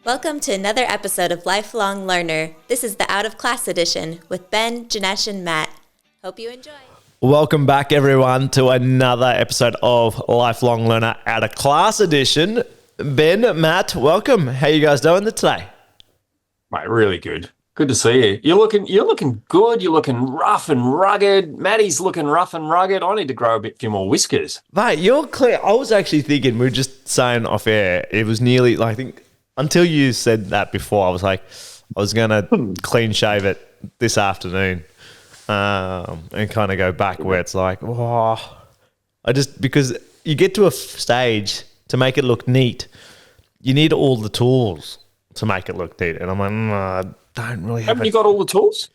Welcome to another episode of Lifelong Learner. This is the Out of Class edition with Ben, Janesh, and Matt. Hope you enjoy. Welcome back, everyone, to another episode of Lifelong Learner Out of Class edition. Ben, Matt, welcome. How you guys doing today? Mate, really good. Good to see you. You're looking good. You're looking rough and rugged. Maddie's looking rough and rugged. I need to grow few more whiskers. Mate, you're clear. I was actually thinking, we were just saying off air, it was nearly, I think, until you said that before, I was like, I was going to clean shave it this afternoon and kind of go back where it's like, because you get to a stage to make it look neat, you need all the tools to make it look neat. And I'm like, I don't really have Haven't you got all the tools?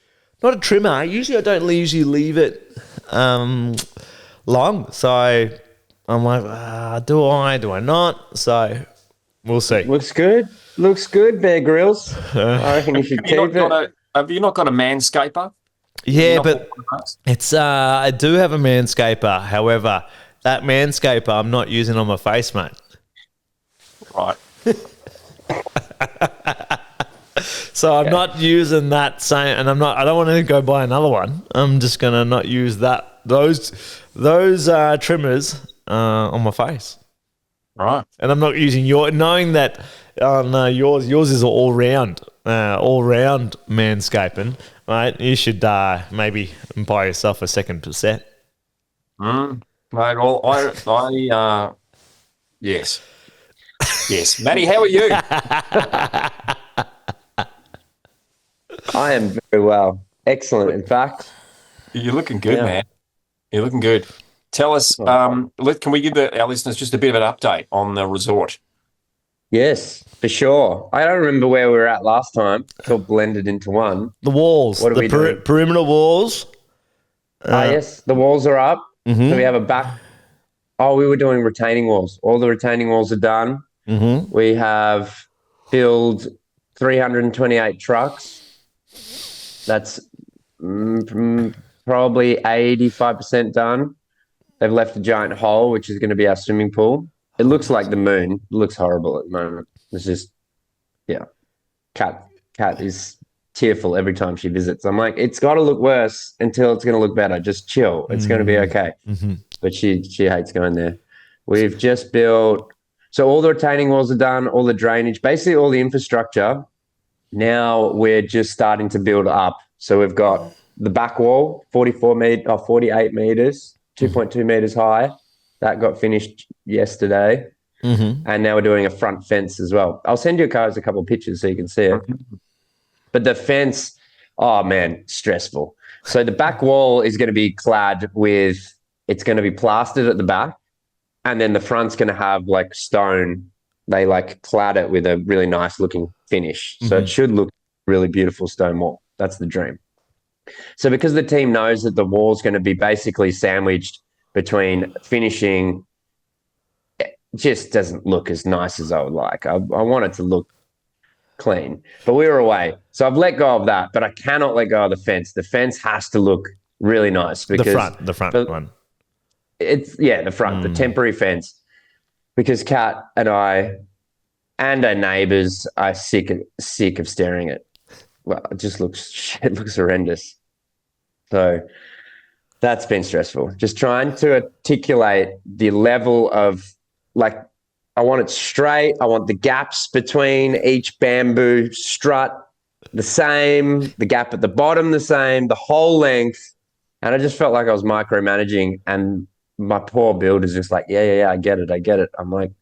Not a trimmer. Usually I don't usually leave it long. So I'm like, do I not? So we'll see. Looks good, Bear Grylls. I reckon you should keep it. Have you not got a manscaper? Yeah, but it's I do have a manscaper. However, that manscaper I'm not using on my face, mate. Right. So I'm not using that same, and I don't want to go buy another one. I'm just gonna not use those trimmers on my face. Right. And I'm not using knowing that yours is all round manscaping, right? You should maybe buy yourself a second set. Mate, well, yes. Yes. Maddie, how are you? I am very well. Excellent, in fact. You're looking good, man. You're looking good. Tell us, can we give our listeners just a bit of an update on the resort? Yes, for sure. I don't remember where we were at last time. It's all blended into one. The walls. What are we doing? Perimeter walls. Yes, the walls are up. Mm-hmm. So we have a back. Oh, we were doing retaining walls. All the retaining walls are done. Mm-hmm. We have filled 328 trucks. That's probably 85% done. They've left a giant hole, which is going to be our swimming pool. It looks like the moon. It looks horrible at the moment. It's just, Kat is tearful every time she visits. I'm like, it's got to look worse until it's going to look better. Just chill. It's going to be okay. Mm-hmm. But she hates going there. We've just built, so all the retaining walls are done, all the drainage, basically all the infrastructure. Now we're just starting to build up. So we've got the back wall, 48 meters, 2.2 meters high. That got finished yesterday. Mm-hmm. And now we're doing a front fence as well. I'll send you guys a couple of pictures so you can see it. But the fence, oh man, stressful. So the back wall is going to be clad with, it's going to be plastered at the back. And then the front's going to have like stone. They like clad it with a really nice looking finish. So it should look really beautiful stone wall. That's the dream. So because the team knows that the wall's going to be basically sandwiched between finishing, it just doesn't look as nice as I would like. I want it to look clean, but we were away. So I've let go of that, but I cannot let go of the fence. The fence has to look really nice because the front one. It's the front, the temporary fence, because Kat and I and our neighbours are sick of staring at. Well, it looks horrendous. So that's been stressful. Just trying to articulate the level of, like, I want it straight. I want the gaps between each bamboo strut the same, the gap at the bottom the same, the whole length. And I just felt like I was micromanaging, and my poor builder's just like, yeah, I get it. I'm like,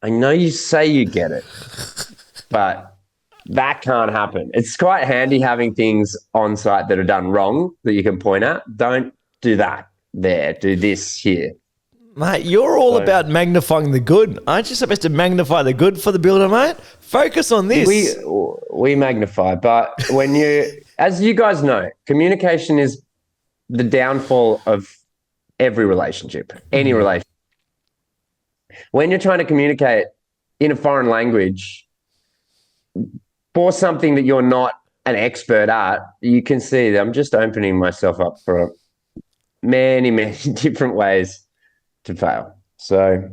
I know you say you get it, but that can't happen. It's quite handy having things on site that are done wrong that you can point at. Don't do that there. Do this here. Mate, you're all about magnifying the good. Aren't you supposed to magnify the good for the builder, mate? Focus on this. We magnify, but when as you guys know, communication is the downfall of every relationship, any relationship. When you're trying to communicate in a foreign language for something that you're not an expert at, you can see that I'm just opening myself up for many, many different ways to fail. So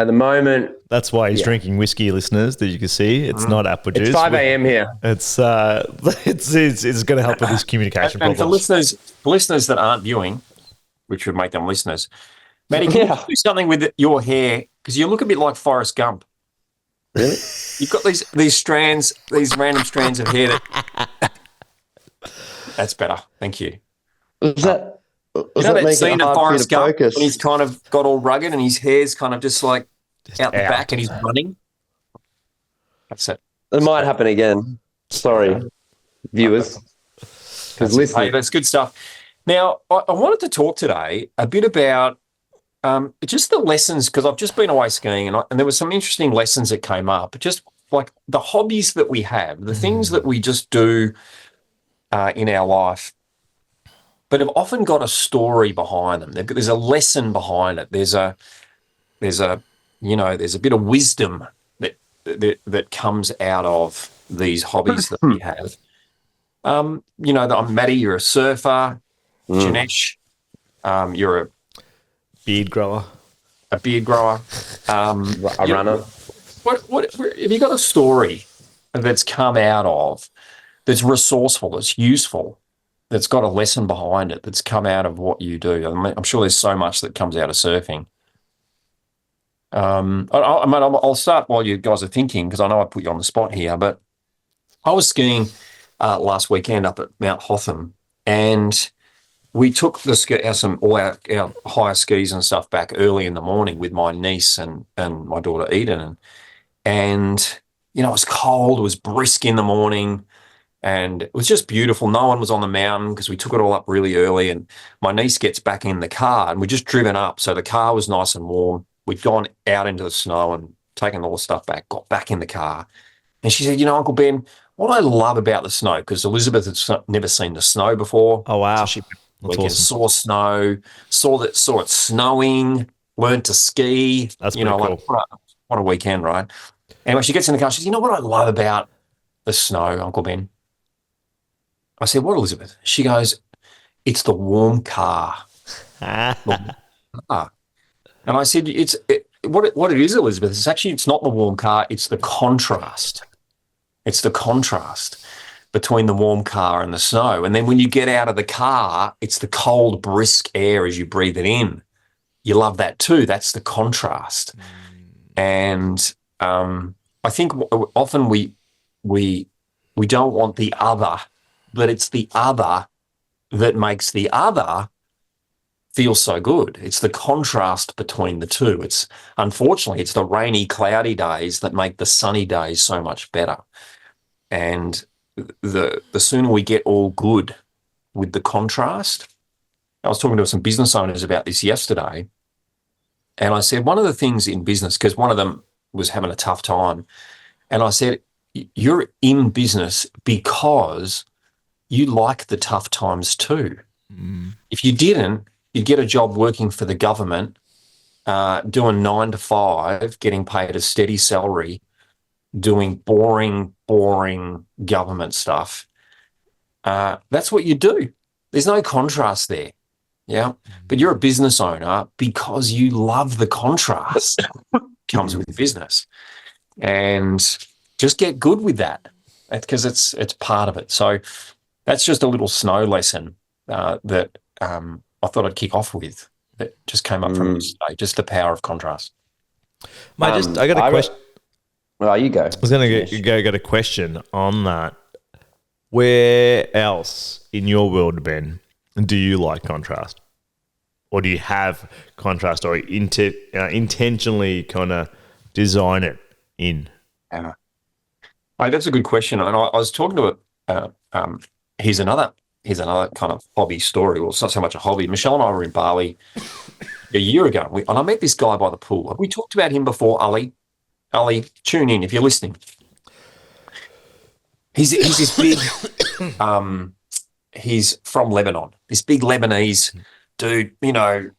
At the moment, That's why he's drinking whiskey, listeners, that you can see. It's not apple juice. it's 5 a.m. here. It's going to help with his communication And problems. for listeners that aren't viewing, which would make them listeners, Matty, can you do something with your hair? Because you look a bit like Forrest Gump. Really? You've got these strands, these random strands of hair. That's better. Thank you. Is that You know that make scene it of hard for you Forrest to Gump focus? when he's kind of got all rugged and his hair's kind of just like out the out. back and he's running? That's it. It might happen again. Sorry, viewers. Because Hey, listen, that's good stuff. Now, I wanted to talk today a bit about just the lessons, because I've just been away skiing and there were some interesting lessons that came up, just like the hobbies that we have, the things that we just do in our life, but have often got a story behind them. There's a lesson behind it. There's a bit of wisdom that comes out of these hobbies that we have. I'm Matty, you're a surfer. Janesh, you're Beard grower. a beard grower. a runner. What have you got a story that's come out of that's resourceful, that's useful, that's got a lesson behind it, that's come out of what you do? I'm sure there's so much that comes out of surfing. I'll start while you guys are thinking, because I know I put you on the spot here, but I was skiing last weekend up at Mount Hotham, and we took all our higher skis and stuff back early in the morning with my niece and my daughter Eden, and it was cold, it was brisk in the morning, and it was just beautiful. No one was on the mountain because we took it all up really early, and my niece gets back in the car, and we just driven up, so the car was nice and warm. We'd gone out into the snow and taken all the stuff back, got back in the car, and she said, Uncle Ben, what I love about the snow, because Elizabeth had never seen the snow before. Oh, wow. So she Awesome. saw snow, saw it snowing, learned to ski. That's pretty cool. What a weekend, right? Anyway, she gets in the car. She says, what I love about the snow, Uncle Ben? I said, what, Elizabeth? She goes, it's the warm car. And I said, what it is, Elizabeth, it's not the warm car, it's the contrast. It's the contrast between the warm car and the snow. And then when you get out of the car, it's the cold, brisk air as you breathe it in. You love that too. That's the contrast. And I think often we don't want the other, but it's the other that makes the other feel so good. It's the contrast between the two. Unfortunately, it's the rainy, cloudy days that make the sunny days so much better. And the sooner we get all good with the contrast, I was talking to some business owners about this yesterday, and I said, one of the things in business, because one of them was having a tough time, and I said, you're in business because you like the tough times too. If you didn't, you'd get a job working for the government, doing 9 to 5, getting paid a steady salary, doing boring government stuff. That's what you do. There's no contrast there. Yeah. But you're a business owner because you love the contrast comes with business. And just get good with that, because it's part of it. So that's just a little snow lesson that I thought I'd kick off with. That just came up from yesterday, just the power of contrast. Mate, I got a question. Well, you go. I was going to get a question on that. Where else in your world, Ben, do you like contrast? Or do you have contrast, or intentionally kind of design it in? That's a good question. And I was talking to here's another kind of hobby story. Well, it's not so much a hobby. Michelle and I were in Bali a year ago, and I met this guy by the pool. Have we talked about him before, Ali? Ali, tune in if you're listening. He's this big, he's from Lebanon, this big Lebanese dude.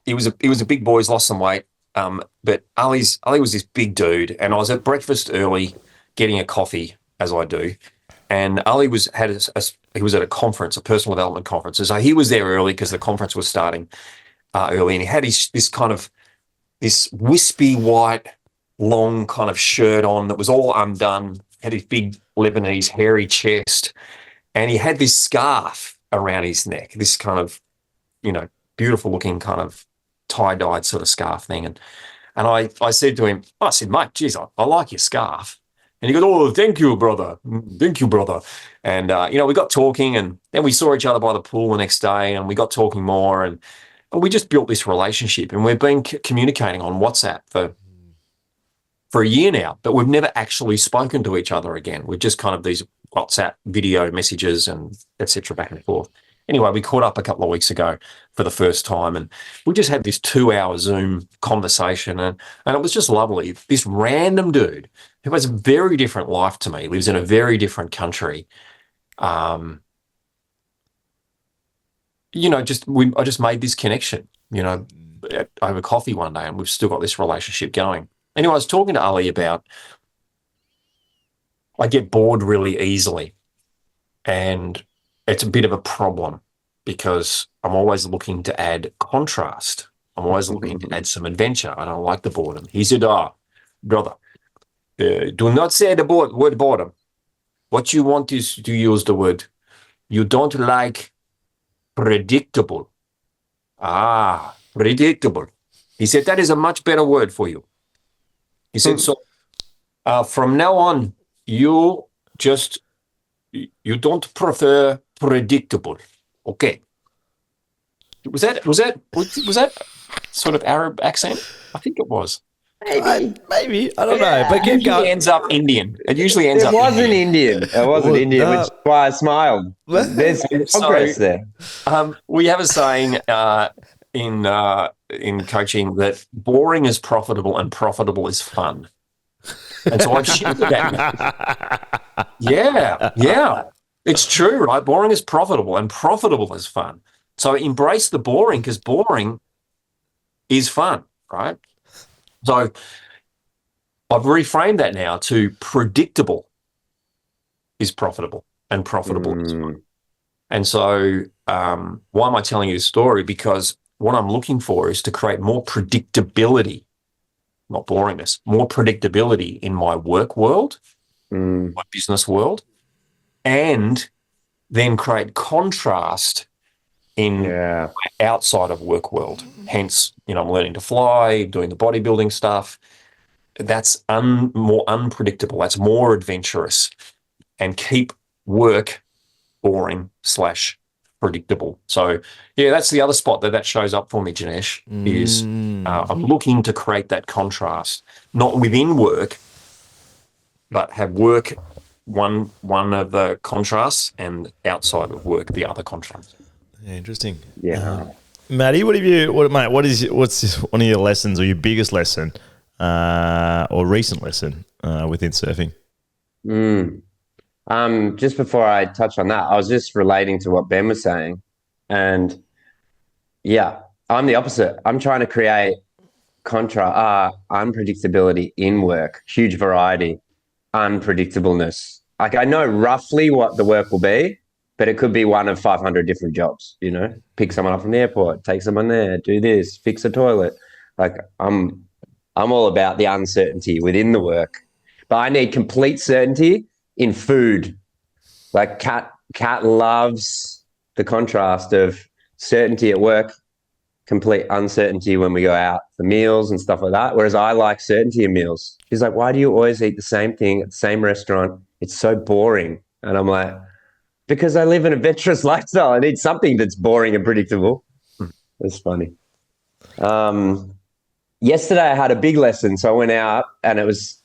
He was a big boy, he's lost some weight. But Ali was this big dude, and I was at breakfast early getting a coffee, as I do. And Ali he was at a conference, a personal development conference. And so he was there early because the conference was starting early, and he had this wispy white long kind of shirt on that was all undone, had his big Lebanese hairy chest, and he had this scarf around his neck, this kind of, beautiful looking kind of tie-dyed sort of scarf thing. And I said to him, mate, geez, I like your scarf. And he goes, oh, thank you, brother. Thank you, brother. And, we got talking, and then we saw each other by the pool the next day, and we got talking more, and we just built this relationship. And we've been communicating on WhatsApp for a year now, but we've never actually spoken to each other again. We're just kind of these WhatsApp video messages and et cetera, back and forth. Anyway, we caught up a couple of weeks ago for the first time, and we just had this 2-hour Zoom conversation, and it was just lovely. This random dude who has a very different life to me, lives in a very different country. I just made this connection, over coffee one day, and we've still got this relationship going. Anyway, I was talking to Ali about I get bored really easily, and it's a bit of a problem because I'm always looking to add contrast. I'm always looking to add some adventure. I don't like the boredom. He said, brother, do not say the word boredom. What you want is to use the word, you don't like predictable. Predictable. He said, that is a much better word for you. He said, so from now on, you don't prefer predictable. Okay. Was that sort of Arab accent? I think it was. Maybe. I don't know. But it usually ends up Indian. It wasn't Indian. It wasn't Indian, which is why I smiled. There's progress there. We have a saying in coaching that boring is profitable and profitable is fun. And so I've shifted that. Yeah. It's true, right? Boring is profitable and profitable is fun. So embrace the boring because boring is fun, right? So I've reframed that now to predictable is profitable and profitable is fun. And so why am I telling you this story? Because what I'm looking for is to create more predictability, not boringness, more predictability in my work world, my business world, and then create contrast in my outside of work world. Hence, I'm learning to fly, doing the bodybuilding stuff. That's more unpredictable. That's more adventurous, and keep work boring / predictable. So, that's the other spot that shows up for me, Janesh, is I'm looking to create that contrast, not within work, but have work one of the contrasts and outside of work the other contrast. Yeah, interesting. Yeah. Matty, what's one of your lessons or your biggest lesson or recent lesson within surfing? Just before I touch on that, I was just relating to what Ben was saying. And I'm the opposite. I'm trying to create unpredictability in work, huge variety, unpredictableness. Like I know roughly what the work will be, but it could be one of 500 different jobs, pick someone up from the airport, take someone there, do this, fix a toilet. Like I'm all about the uncertainty within the work, but I need complete certainty in food. Like Kat loves the contrast of certainty at work, complete uncertainty when we go out for meals and stuff like that. Whereas I like certainty in meals. She's like, why do you always eat the same thing at the same restaurant? It's so boring. And I'm like, because I live an adventurous lifestyle. I need something that's boring and predictable. It's funny. Yesterday I had a big lesson. So I went out and it was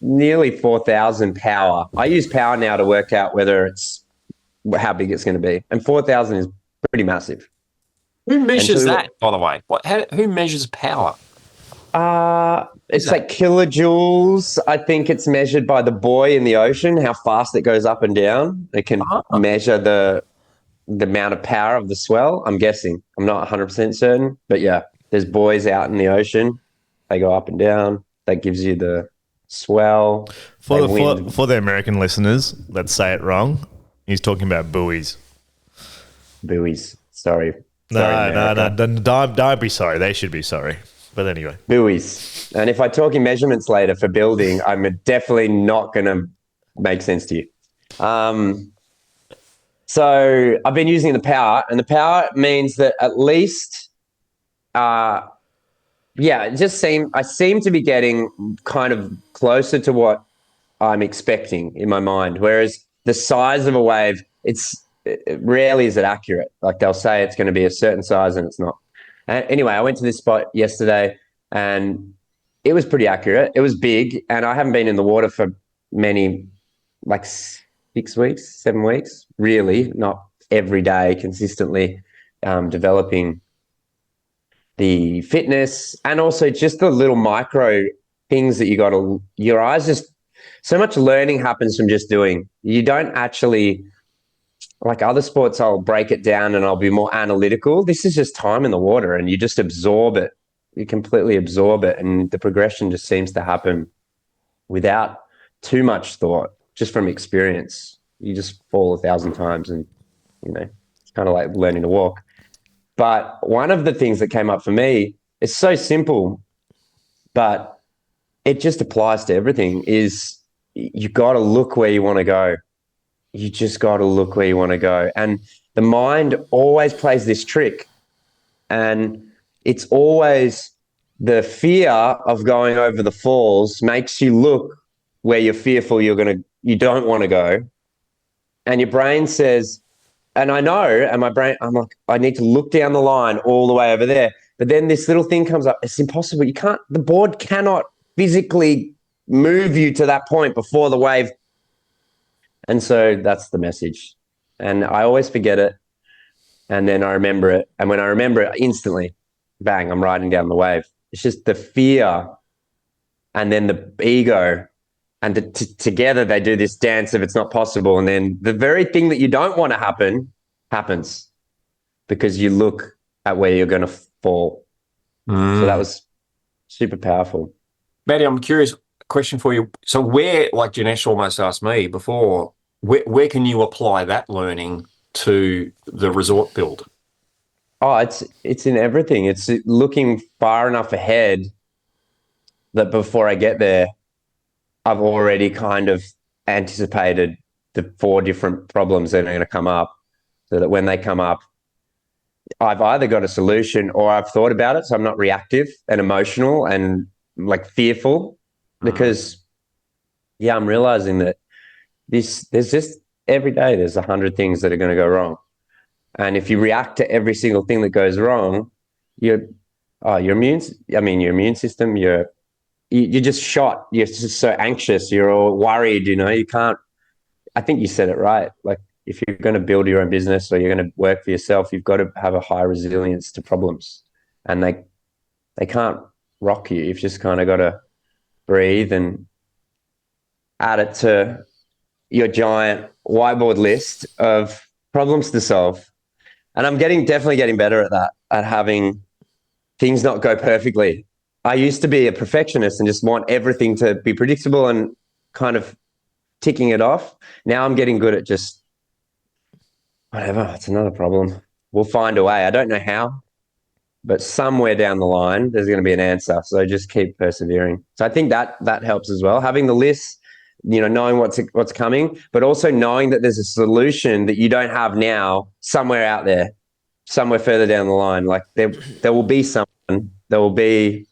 nearly 4,000 power. I use power now to work out how big it's going to be. And 4,000 is pretty massive. Who measures that, by the way? Who measures power? It's like kilojoules. I think it's measured by the buoy in the ocean, how fast it goes up and down. It can measure the amount of power of the swell, I'm guessing. I'm not 100% certain. But yeah, there's buoys out in the ocean. They go up and down. That gives you the swell. For the American listeners, let's say it wrong. He's talking about buoys. Buoys. Sorry. No, don't be sorry. They should be sorry. But anyway. Buoys. And if I talk in measurements later for building, I'm definitely not going to make sense to you. So I've been using the power, and the power means that at least, I seem to be getting kind of closer to what I'm expecting in my mind. Whereas the size of a wave, rarely is it accurate. Like they'll say it's going to be a certain size and it's not. Anyway, I went to this spot yesterday and it was pretty accurate. It was big, and I haven't been in the water for many, like 6 weeks, 7 weeks, really, not every day consistently, developing the fitness and also just the little micro things that your eyes just, so much learning happens from just doing. You don't actually, like other sports, I'll break it down and I'll be more analytical. This is just time in the water and you just absorb it. You completely absorb it, and the progression just seems to happen without too much thought, just from experience. You just fall 1,000 times and, it's kind of like learning to walk. But one of the things that came up for me, it's so simple, but it just applies to everything, is you got to look where you want to go. You just got to look where you want to go. And the mind always plays this trick. And it's always the fear of going over the falls makes you look where you're fearful you don't want to go. And your brain says, and I know, and my brain, I'm like, I need to look down the line all the way over there. But then this little thing comes up. It's impossible. The board cannot physically move you to that point before the wave. And so that's the message. And I always forget it. And then I remember it. And when I remember it instantly, bang, I'm riding down the wave. It's just the fear and then the ego. And together they do this dance of it's not possible. And then the very thing that you don't want to happen happens because you look at where you're going to fall. So that was super powerful. Maddie, I'm curious, question for you. So where, like Janesh almost asked me before, where can you apply that learning to the resort build? Oh, it's in everything. It's looking far enough ahead that before I get there, I've already kind of anticipated the 4 different problems that are going to come up, so that when they come up, I've either got a solution or I've thought about it, so I'm not reactive and emotional and like fearful. Because, I'm realizing that there's just every day there's 100 things that are going to go wrong. And if you react to every single thing that goes wrong, your immune system, you're just shot. You're just so anxious. You're all worried, you can't, I think you said it right. Like if you're going to build your own business or you're going to work for yourself, you've got to have a high resilience to problems, and they can't rock you. You've just kind of got to breathe and add it to your giant whiteboard list of problems to solve. And I'm definitely getting better at that, at having things not go perfectly. I used to be a perfectionist and just want everything to be predictable and kind of ticking it off. Now I'm getting good at just whatever, it's another problem. We'll find a way. I don't know how, but somewhere down the line, there's going to be an answer. So just keep persevering. So I think that helps as well. Having the list, knowing what's coming, but also knowing that there's a solution that you don't have now somewhere out there, somewhere further down the line. Like there will be someone, there will be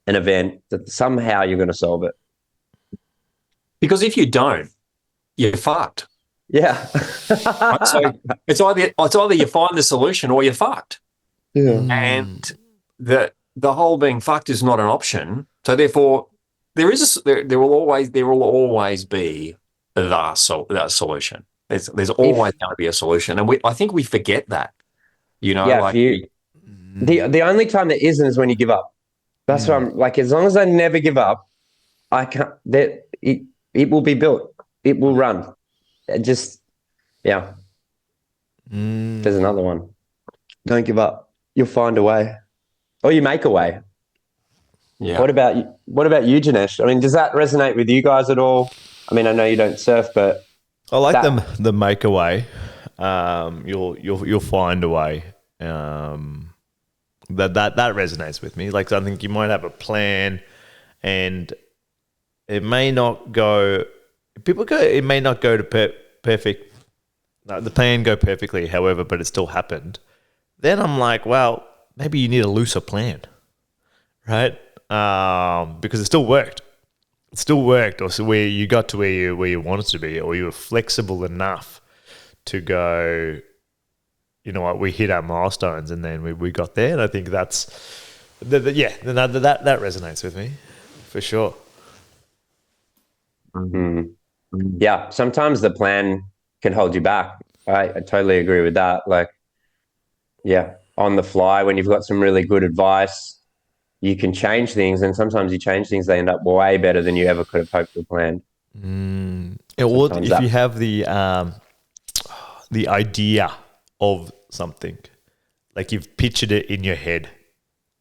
an event that somehow you're going to solve it. Because if you don't, you're fucked. Yeah. Right? So it's either you find the solution or you're fucked. Yeah. And the whole being fucked is not an option. So therefore, there will always be that solution. There's always going to be a solution, and I think we forget that. Yeah. The only time there isn't is when you give up. That's why I'm like, as long as I never give up, I can't. It will be built. It will run. There's another one. Don't give up. You'll find a way, or you make a way. Yeah. What about you, Janesh? I mean, does that resonate with you guys at all? I mean, I know you don't surf, but I like the make a way. You'll find a way. That resonates with me. Like, I think you might have a plan, and it may not go. It may not go to perfect. No, the plan go perfectly, however, but it still happened. Then I'm like, well, maybe you need a looser plan, right? Because it still worked. It still worked, or so where you got to where you wanted to be, or you were flexible enough to go, you know what, we hit our milestones and then we got there. And I think that resonates with me for sure. Yeah, sometimes the plan can hold you back. I totally agree with that. Like, yeah, on the fly, when you've got some really good advice, you can change things, and sometimes you change things, they end up way better than you ever could have hoped or planned. Or if you have the idea of something, like you've pictured it in your head,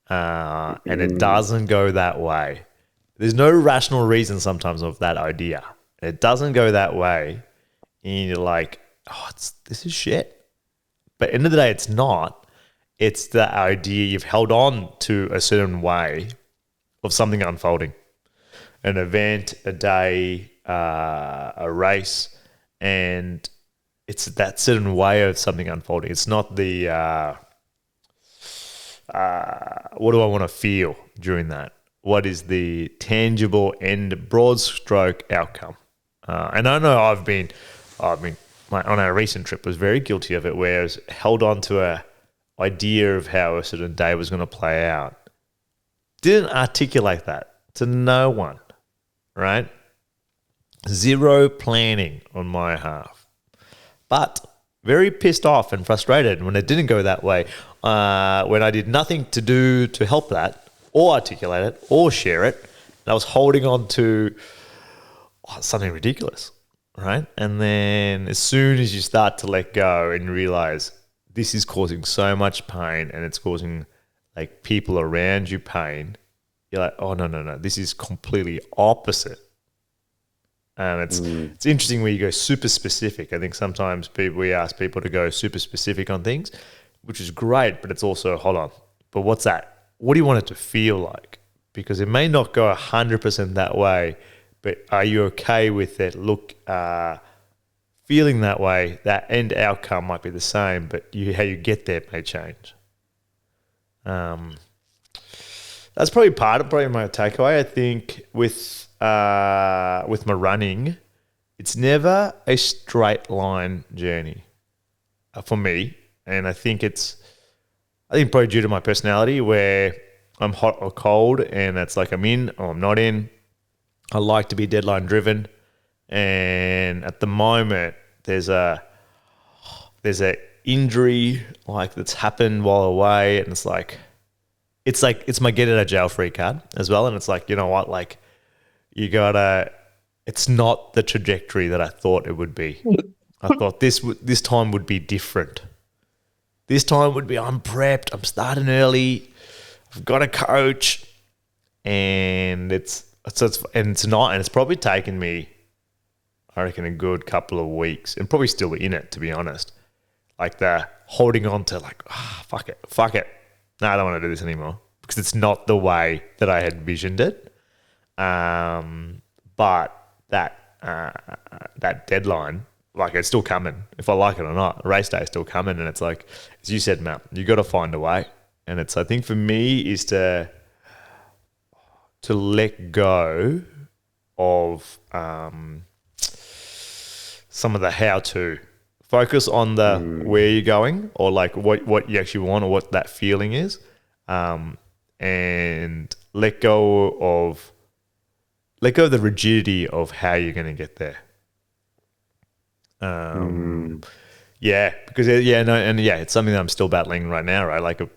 and it doesn't go that way. There's no rational reason sometimes of that idea. It doesn't go that way, and you're like, oh, this is shit. But end of the day, it's not. It's the idea you've held on to a certain way of something unfolding. An event, a day, a race, and it's that certain way of something unfolding. It's not the what do I want to feel during that? What is the tangible end, broad stroke outcome? And I know I've been on our recent trip was very guilty of it, where I was held on to a idea of how a certain day was going to play out. Didn't articulate that to no one, right? Zero planning on my half. But very pissed off and frustrated when it didn't go that way, when I did nothing to do to help that, or articulate it, or share it. And I was holding on to something ridiculous, right? And then as soon as you start to let go and realize this is causing so much pain, and it's causing like people around you pain, you're like, oh, no, this is completely opposite. And it's interesting where you go super specific. I think sometimes we ask people to go super specific on things, which is great, but it's also, hold on, but what's that? What do you want it to feel like? Because it may not go 100% that way, but are you okay with it? Look, feeling that way, that end outcome might be the same, but how you get there may change. That's probably my takeaway. I think with my running, it's never a straight line journey for me, and I think probably due to my personality, where I'm hot or cold, and it's like I'm in or I'm not in. I like to be deadline driven, and at the moment there's a injury like that's happened while away, and it's my get out of jail free card as well. And it's like, you know what, like it's not the trajectory that I thought it would be. I thought this time would be different. This time would be, I'm prepped, I'm starting early, I've got a coach, and it's not, and it's probably taken me, I reckon, a good couple of weeks, and probably still in it, to be honest. Like the holding on to like, fuck it. No, I don't want to do this anymore, because it's not the way that I had visioned it. But that deadline, like, it's still coming, if I like it or not. Race day is still coming, and it's like, as you said, Matt, you got to find a way. And it's, I think for me, is to let go of some of the how-to. Focus on the where you're going, or like what you actually want, or what that feeling is, and let go of the rigidity of how you're going to get there. Yeah, because it's something that I'm still battling right now, right? Like a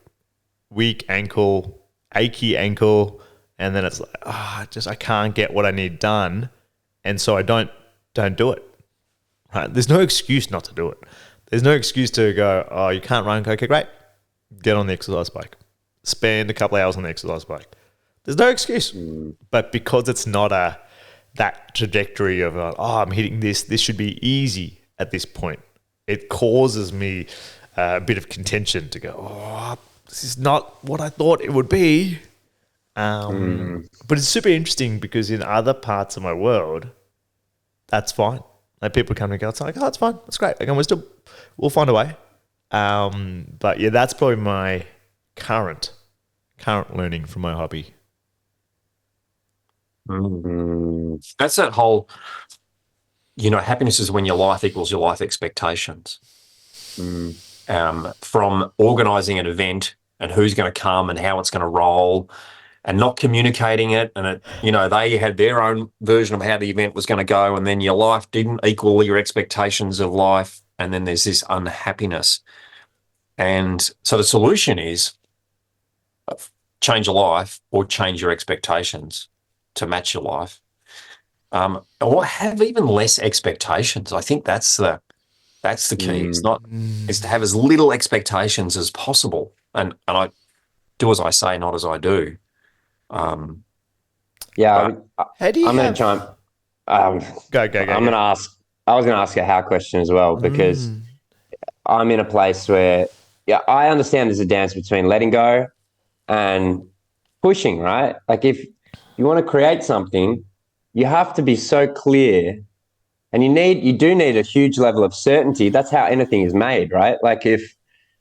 weak ankle, achy ankle, and then it's like, I can't get what I need done, and so I don't do it. Right? There's no excuse not to do it. There's no excuse to go, oh, you can't run. Okay, great. Get on the exercise bike. Spend a couple of hours on the exercise bike. There's no excuse. But because it's not that trajectory of, I'm hitting this should be easy at this point, it causes me a bit of contention to go, this is not what I thought it would be. But it's super interesting because in other parts of my world, that's fine. Like people come and go, it's like, oh, it's fine, it's great. Like, we'll find a way. But yeah, that's probably my current learning from my hobby. That's that whole, happiness is when your life equals your life expectations. From organising an event and who's going to come and how it's going to roll, and not communicating it, and they had their own version of how the event was going to go, and then your life didn't equal your expectations of life, and then there's this unhappiness. And so the solution is change your life or change your expectations to match your life, or have even less expectations. I think that's the key. It's to have as little expectations as possible, and I do as I say, not as I do. How do you? I'm going to chime. Go. I'm going to ask. I was going to ask a how question as well, because I'm in a place where, I understand there's a dance between letting go and pushing, right? Like if you want to create something, you have to be so clear, and you do need a huge level of certainty. That's how anything is made, right? Like if,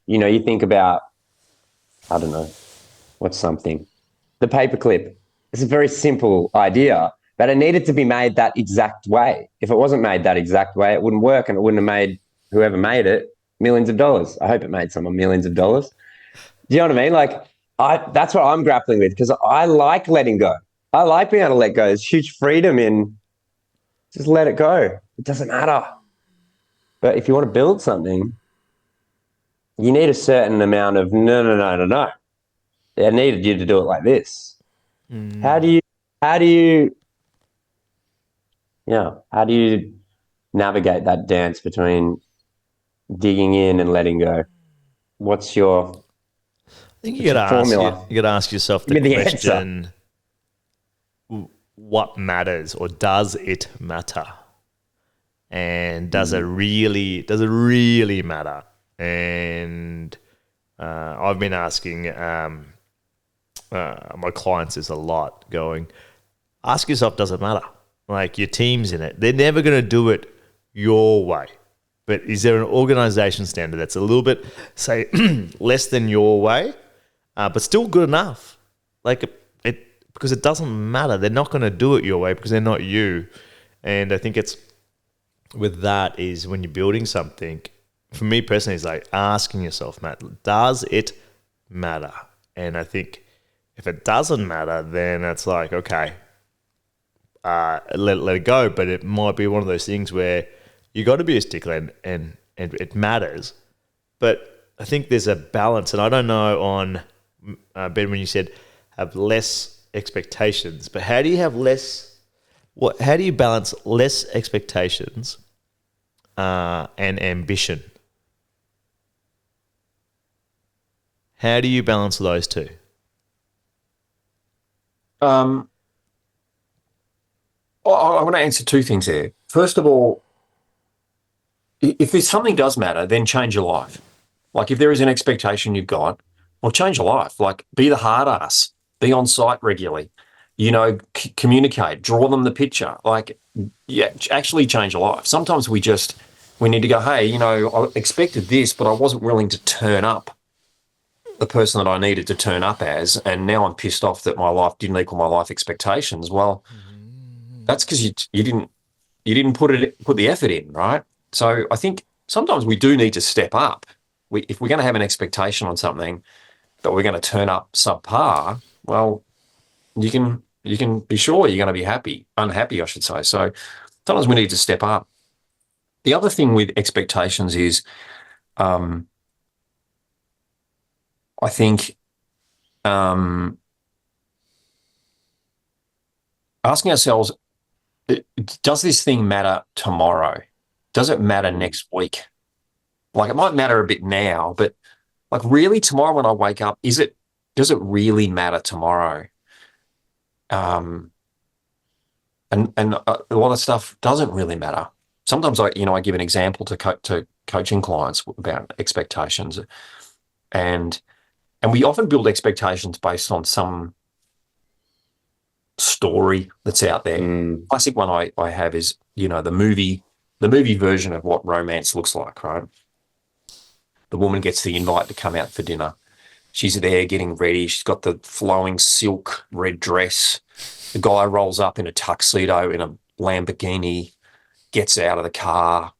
you think about, I don't know, what's something? The paperclip. It's a very simple idea, but it needed to be made that exact way. If it wasn't made that exact way, it wouldn't work, and it wouldn't have made whoever made it millions of dollars. I hope it made someone millions of dollars. Do you know what I mean? Like that's what I'm grappling with, because I like letting go. I like being able to let go. There's huge freedom in just let it go. It doesn't matter. But if you want to build something, you need a certain amount of no. I needed you to do it like this. How do you navigate that dance between digging in and letting go? What's your think you got to ask yourself the question: what matters, or does it matter? And does it really matter? And I've been asking my clients this a lot, going, ask yourself, does it matter? Like, your team's in it. They're never going to do it your way. But is there an organization standard that's a little bit, say, less than your way, but still good enough? Like, because it doesn't matter. They're not going to do it your way because they're not you. And I think it's with that is when you're building something, for me personally, it's like asking yourself, Matt, does it matter? And I think if it doesn't matter, then it's like, okay, let it go. But it might be one of those things where you got to be a stickler and it matters. But I think there's a balance. And I don't know on, Ben, when you said have less expectations, but how do you have less, how do you balance less expectations and ambition? How do you balance those two? I want to answer two things there. First of all, if there's something does matter, then change your life. Like, if there is an expectation you've got, well, change your life. Like, be the hard ass, be on site regularly, communicate, draw them the picture. Like, yeah, actually change your life. Sometimes we need to go, hey, I expected this, but I wasn't willing to turn up the person that I needed to turn up as, and now I'm pissed off that my life didn't equal my life expectations. Well, that's because you didn't put the effort in, right? So I think sometimes we do need to step up. If we're going to have an expectation on something that we're going to turn up subpar, well, you can be sure you're going to be unhappy, I should say. So sometimes we need to step up. The other thing with expectations is, I think asking ourselves, does this thing matter tomorrow? Does it matter next week? Like, it might matter a bit now, but like, really, tomorrow when I wake up, does it really matter tomorrow? And a lot of stuff doesn't really matter. Sometimes I give an example to coaching clients about expectations, and And we often build expectations based on some story that's out there. Classic one I have is, the movie version of what romance looks like, right? The woman gets the invite to come out for dinner. She's there getting ready. She's got the flowing silk red dress. The guy rolls up in a tuxedo in a Lamborghini, gets out of the car,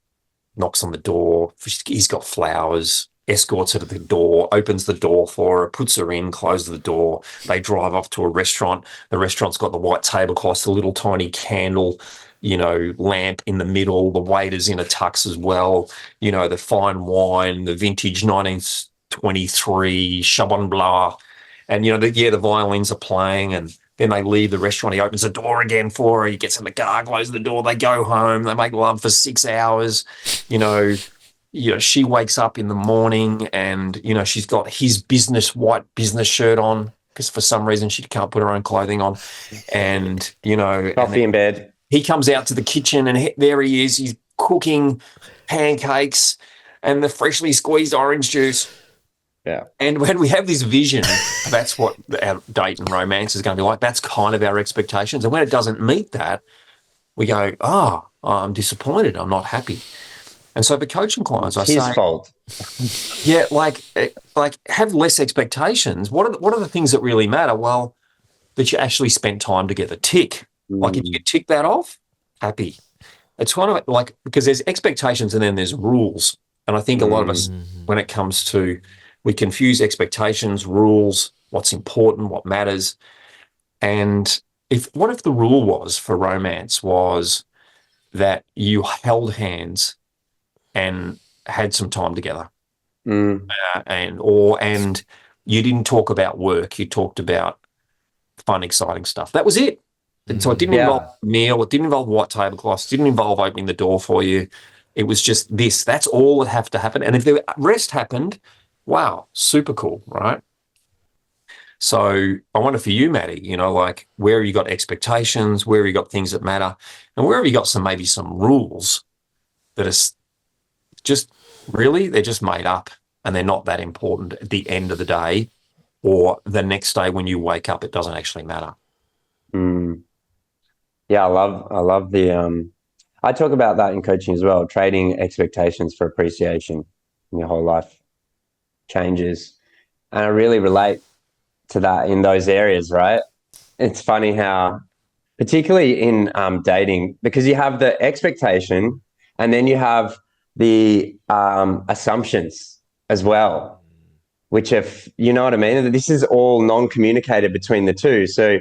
knocks on the door. He's got flowers, escorts her to the door, opens the door for her, puts her in, closes the door. They drive off to a restaurant. The restaurant's got the white tablecloth, the little tiny candle, lamp in the middle. The waiter's in a tux as well. The fine wine, the vintage 1923 Chabon Blanc. And, the violins are playing, and then they leave the restaurant. He opens the door again for her. He gets in the car, closes the door. They go home. They make love for 6 hours. She wakes up in the morning and, she's got his white business shirt on because for some reason she can't put her own clothing on. And, coffee in bed. He comes out to the kitchen and there he is. He's cooking pancakes and the freshly squeezed orange juice. Yeah. And when we have this vision, that's what our date and romance is going to be like. That's kind of our expectations. And when it doesn't meet that, we go, I'm disappointed. I'm not happy. And so for coaching clients, I say, his fault. Yeah, like have less expectations. What are the things that really matter? Well, that you actually spent time together. Tick. Like if you tick that off, happy. It's kind of like, because there's expectations and then there's rules. And I think a lot of us, when it comes to, we confuse expectations, rules, what's important, what matters. And what if the rule was for romance was that you held hands and had some time together, and you didn't talk about work, you talked about fun, exciting stuff. That was it. And so it didn't involve a meal, it didn't involve white tablecloths, it didn't involve opening the door for you. It was just this. That's all that have to happen. And if the rest happened, wow, super cool, right? So I wonder for you, Maddie, where have you got expectations? Where have you got things that matter? And where have you got maybe some rules that are just really, they're just made up and they're not that important at the end of the day, or the next day when you wake up, it doesn't actually matter. Yeah, I love the I talk about that in coaching as well, trading expectations for appreciation in your whole life changes. And I really relate to that in those areas, right? It's funny how, particularly in dating, because you have the expectation and then you have the assumptions as well, which if you know what I mean, this is all non-communicated between the two. So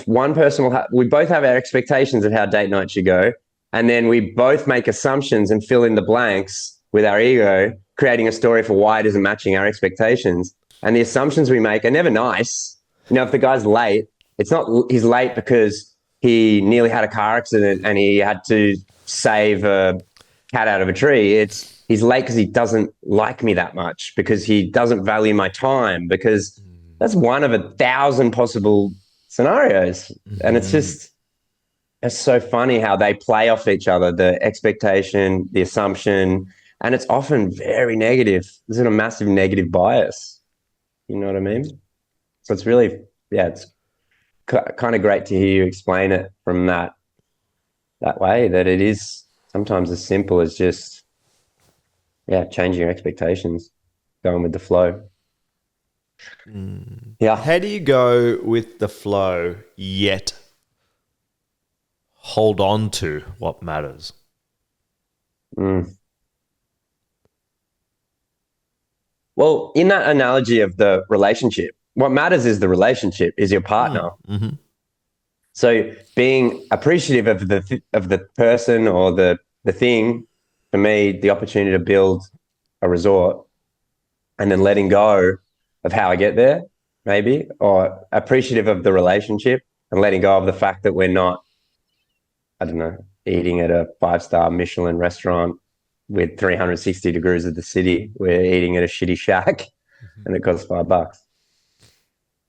one person we both have our expectations of how date night should go, and then we both make assumptions and fill in the blanks with our ego, creating a story for why it isn't matching our expectations. And the assumptions we make are never nice. If the guy's late, it's not he's late because he nearly had a car accident and he had to save a cat out of a tree. He's late because he doesn't like me that much, because he doesn't value my time, because that's one of 1,000 possible scenarios. And it's so funny how they play off each other, the expectation, the assumption, and it's often very negative. There's a massive negative bias. You know what I mean? So it's really, it's kind of great to hear you explain it from that way, that it is sometimes as simple as just, changing your expectations, going with the flow. Yeah. How do you go with the flow yet hold on to what matters? Well, in that analogy of the relationship, what matters is the relationship, is your partner. So being appreciative of the person or the thing, for me, the opportunity to build a resort, and then letting go of how I get there, maybe, or appreciative of the relationship and letting go of the fact that we're not, I don't know, eating at a 5-star Michelin restaurant with 360 degrees of the city. We're eating at a shitty shack and it costs $5.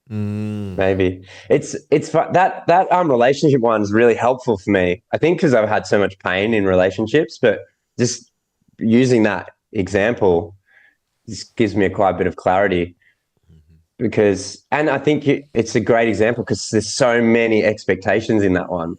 Maybe it's that relationship one's really helpful for me. I think because I've had so much pain in relationships, but just using that example just gives me quite a bit of clarity. because, and I think it's a great example because there's so many expectations in that one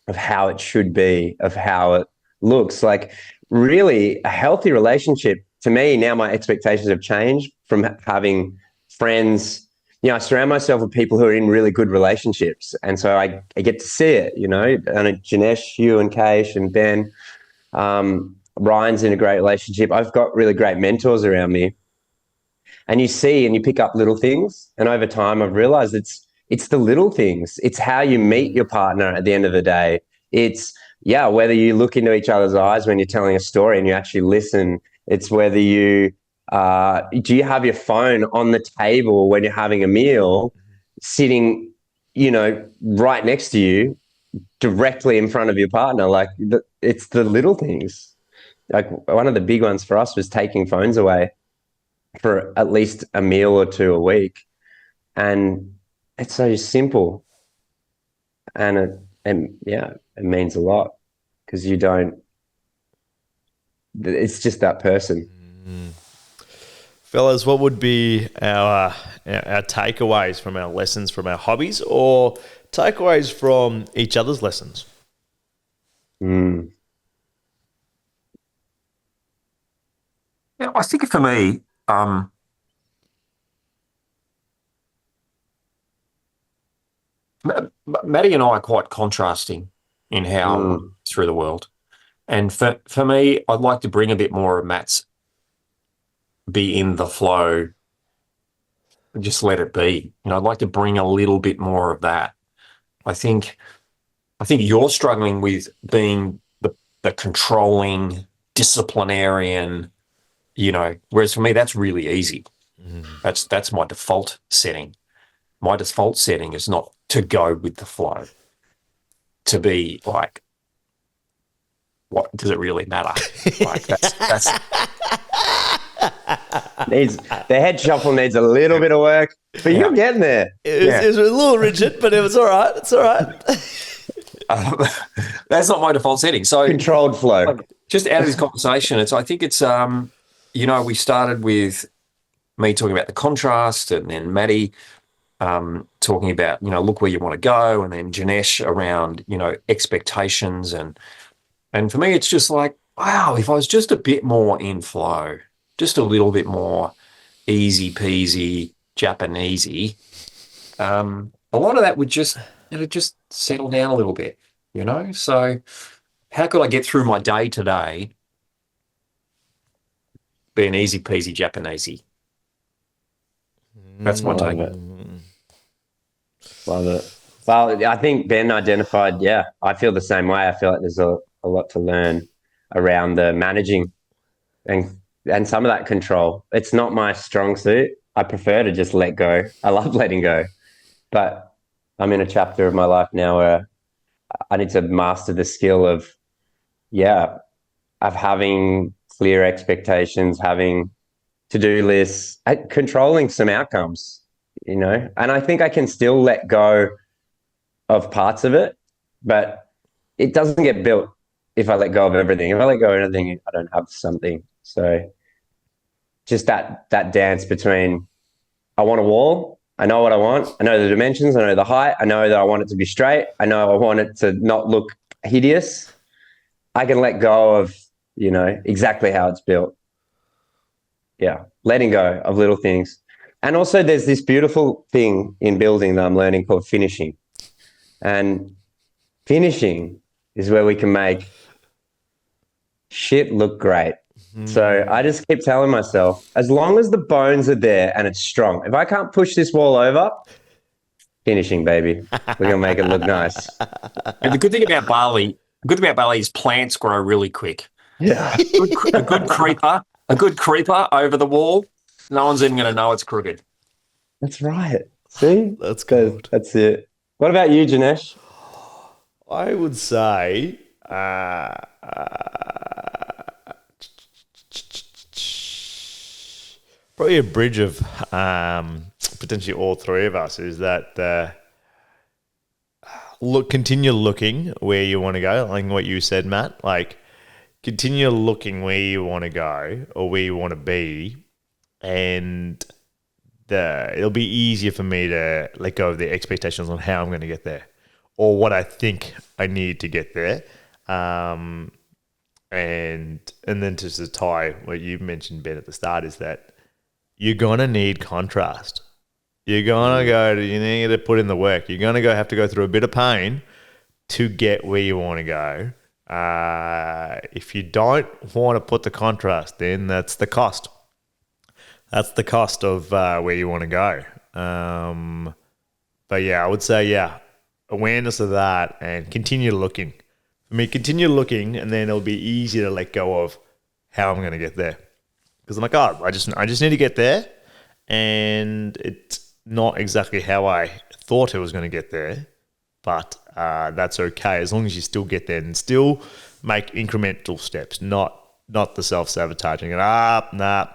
of how it should be, of how it looks. Like, really, a healthy relationship, to me, now my expectations have changed from having friends. I surround myself with people who are in really good relationships. And so I get to see it, and Janesh, you and Kaish and Ben, Ryan's in a great relationship. I've got really great mentors around me. And you see and you pick up little things. And over time, I've realized it's the little things. It's how you meet your partner at the end of the day. It's, whether you look into each other's eyes when you're telling a story and you actually listen. It's whether you, do you have your phone on the table when you're having a meal, sitting, right next to you, directly in front of your partner. Like, it's the little things. Like, one of the big ones for us was taking phones away for at least a meal or two a week. And it's so simple. And it means a lot because it's just that person. Fellas, what would be our takeaways from our lessons from our hobbies, or takeaways from each other's lessons? Yeah, I think for me, Maddie and I are quite contrasting in how through the world. And for me, I'd like to bring a bit more of Matt's be in the flow, just let it be. I'd like to bring a little bit more of that. I think you're struggling with being the controlling disciplinarian, whereas for me, that's really easy. That's my default setting. My default setting is not to go with the flow, to be like, what does it really matter? Like that's the head shuffle needs a little bit of work, but you're getting there. It was a little rigid, but it was all right. It's all right. That's not my default setting. So controlled flow. Just out of this conversation, I think it's we started with me talking about the contrast, and then Maddie talking about look where you want to go, and then Janesh around expectations, and for me it's just like, wow, if I was just a bit more in flow, just a little bit more easy peasy Japanesey, a lot of that would just settle down a little bit, So how could I get through my day today being easy peasy Japanesey? That's my take. Love it. Well, I think Ben identified, I feel the same way. I feel like there's a lot to learn around the managing and some of that control. It's not my strong suit. I prefer to just let go. I love letting go. But I'm in a chapter of my life now where I need to master the skill of having clear expectations, having to-do lists, controlling some outcomes, and I think I can still let go of parts of it, but it doesn't get built if I let go of everything. If I let go of anything, I don't have something. So just that dance between, I want a wall, I know what I want, I know the dimensions, I know the height, I know that I want it to be straight, I know I want it to not look hideous. I can let go of, exactly how it's built. Yeah, letting go of little things. And also there's this beautiful thing in building that I'm learning called finishing. And finishing is where we can make shit look great. So I just keep telling myself, as long as the bones are there and it's strong, if I can't push this wall over, finishing, baby. We're going to make it look nice. And the good thing about Bali is plants grow really quick. Yeah. A good creeper over the wall, no one's even going to know it's crooked. That's right. See? That's good. That's it. What about you, Janesh? I would say probably a bridge of potentially all three of us is that continue looking where you want to go, like what you said, Matt. Like, continue looking where you want to go or where you want to be, and it'll be easier for me to let go of the expectations on how I'm going to get there or what I think I need to get there. And then just to tie what you mentioned, Ben, at the start, is that you're going to need contrast. You need to put in the work. You're going to have to go through a bit of pain to get where you want to go. If you don't want to put the contrast in, that's the cost. That's the cost of where you want to go. But yeah, I would say, awareness of that and continue looking. For me, continue looking, and then it'll be easier to let go of how I'm going to get there. Because I'm like, I just need to get there, and it's not exactly how I thought it was going to get there, but that's okay as long as you still get there and still make incremental steps, not the self-sabotaging and nah,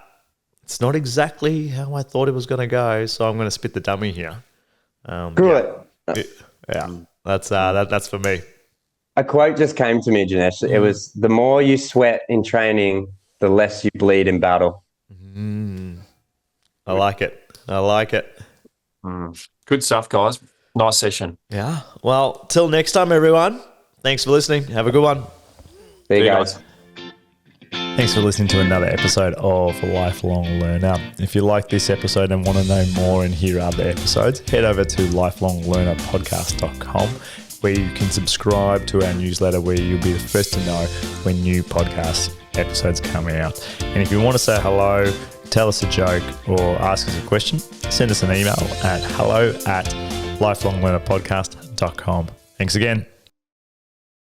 it's not exactly how I thought it was going to go, so I'm going to spit the dummy here. Good. That's for me. A quote just came to me, Janesh. It was, the more you sweat in training, the less you bleed in battle. I like it. Good stuff, guys. Nice session. Yeah. Well, till next time, everyone. Thanks for listening. Have a good one. See you guys. Thanks for listening to another episode of Lifelong Learner. If you like this episode and want to know more and hear other episodes, head over to lifelonglearnerpodcast.com, where you can subscribe to our newsletter, where you'll be the first to know when new podcast episodes come out. And if you want to say hello, tell us a joke, or ask us a question, send us an email at hello@lifelonglearnerpodcast.com. Thanks again.